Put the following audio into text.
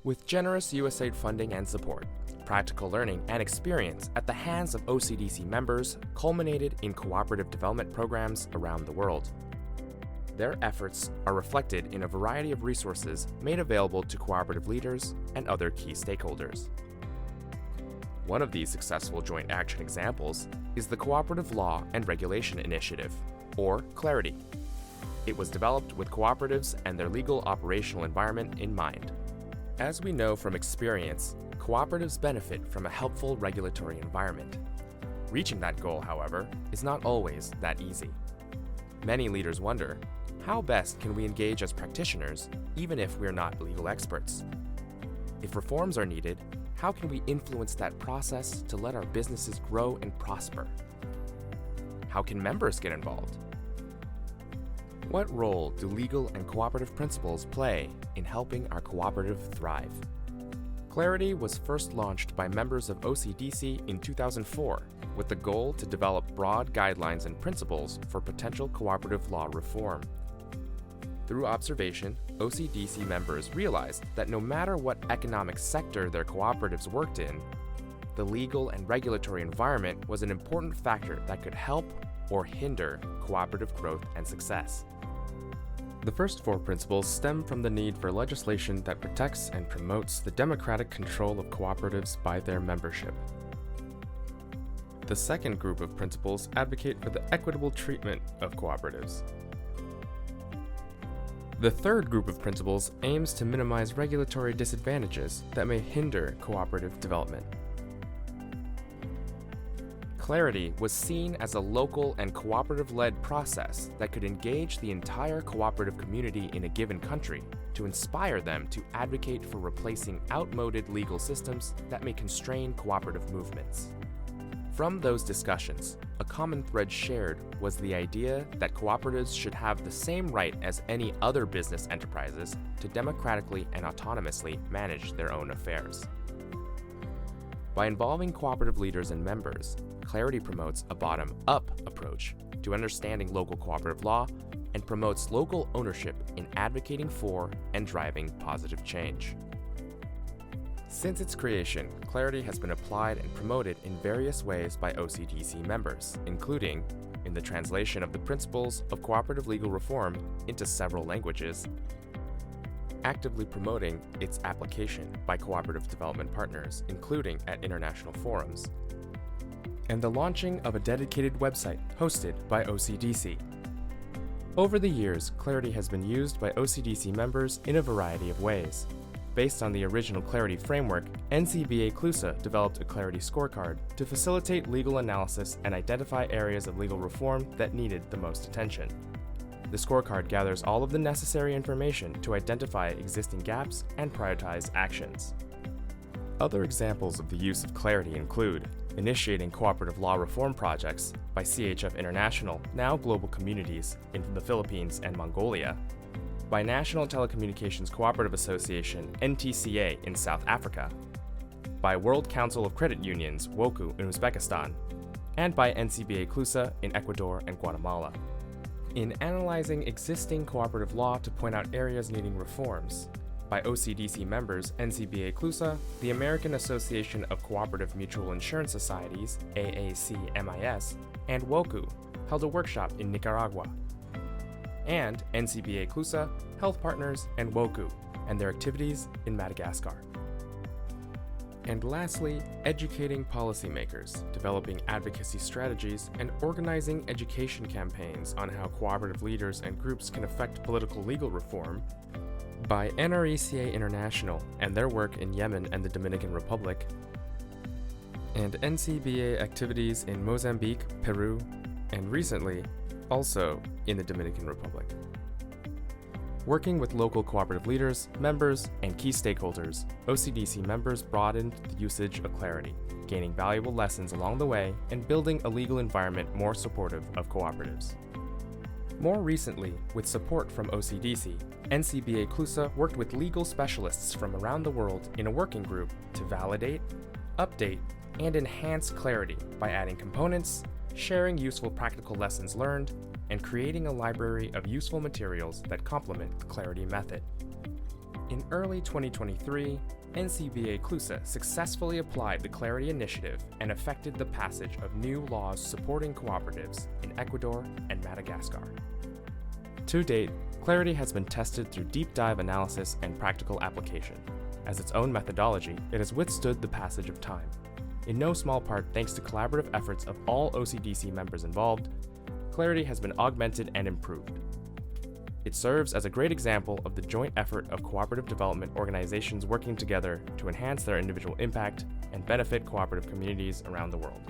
With generous USAID funding and support, practical learning and experience at the hands of OCDC members culminated in cooperative development programs around the world. Their efforts are reflected in a variety of resources made available to cooperative leaders and other key stakeholders. One of these successful joint action examples is the Cooperative Law and Regulation Initiative, or CLARITY. It was developed with cooperatives and their legal operational environment in mind. As we know from experience, cooperatives benefit from a helpful regulatory environment. Reaching that goal, however, is not always that easy. Many leaders wonder, how best can we engage as practitioners, even if we're not legal experts? If reforms are needed, how can we influence that process to let our businesses grow and prosper? How can members get involved? What role do legal and cooperative principles play in helping our cooperative thrive? CLARITY was first launched by members of OCDC in 2004 with the goal to develop broad guidelines and principles for potential cooperative law reform. Through observation, OCDC members realized that no matter what economic sector their cooperatives worked in, the legal and regulatory environment was an important factor that could help or hinder cooperative growth and success. The first four principles stem from the need for legislation that protects and promotes the democratic control of cooperatives by their membership. The second group of principles advocate for the equitable treatment of cooperatives. The third group of principles aims to minimize regulatory disadvantages that may hinder cooperative development. CLARITY was seen as a local and cooperative-led process that could engage the entire cooperative community in a given country to inspire them to advocate for replacing outmoded legal systems that may constrain cooperative movements. From those discussions, a common thread shared was the idea that cooperatives should have the same right as any other business enterprises to democratically and autonomously manage their own affairs. By involving cooperative leaders and members, CLARITY promotes a bottom-up approach to understanding local cooperative law and promotes local ownership in advocating for and driving positive change. Since its creation, CLARITY has been applied and promoted in various ways by OCDC members, including in the translation of the principles of cooperative legal reform into several languages, actively promoting its application by cooperative development partners, including at international forums, and the launching of a dedicated website hosted by OCDC. Over the years, CLARITY has been used by OCDC members in a variety of ways. Based on the original CLARITY framework, NCBA CLUSA developed a CLARITY scorecard to facilitate legal analysis and identify areas of legal reform that needed the most attention. The scorecard gathers all of the necessary information to identify existing gaps and prioritize actions. Other examples of the use of CLARITY include initiating cooperative law reform projects by CHF International, now Global Communities, in the Philippines and Mongolia, by National Telecommunications Cooperative Association, NTCA, in South Africa, by World Council of Credit Unions, WOCU, in Uzbekistan, and by NCBA CLUSA in Ecuador and Guatemala. In analyzing existing cooperative law to point out areas needing reforms, by OCDC members NCBA CLUSA, the American Association of Cooperative Mutual Insurance Societies, AAC-MIS, and WOCU held a workshop in Nicaragua. And NCBA CLUSA, Health Partners, and WOCU, and their activities in Madagascar. And lastly, educating policymakers, developing advocacy strategies, and organizing education campaigns on how cooperative leaders and groups can affect political legal reform, by NRECA International and their work in Yemen and the Dominican Republic, and NCBA activities in Mozambique, Peru, and recently, also in the Dominican Republic. Working with local cooperative leaders, members, and key stakeholders, OCDC members broadened the usage of CLARITY, gaining valuable lessons along the way and building a legal environment more supportive of cooperatives. More recently, with support from OCDC, NCBA CLUSA worked with legal specialists from around the world in a working group to validate, update, and enhance CLARITY by adding components, sharing useful practical lessons learned, and creating a library of useful materials that complement the CLARITY method. In early 2023, NCBA CLUSA successfully applied the Clarity Initiative and effected the passage of new laws supporting cooperatives in Ecuador and Madagascar. To date, Clarity has been tested through deep dive analysis and practical application. As its own methodology, it has withstood the passage of time. In no small part thanks to collaborative efforts of all OCDC members involved, Clarity has been augmented and improved. It serves as a great example of the joint effort of cooperative development organizations working together to enhance their individual impact and benefit cooperative communities around the world.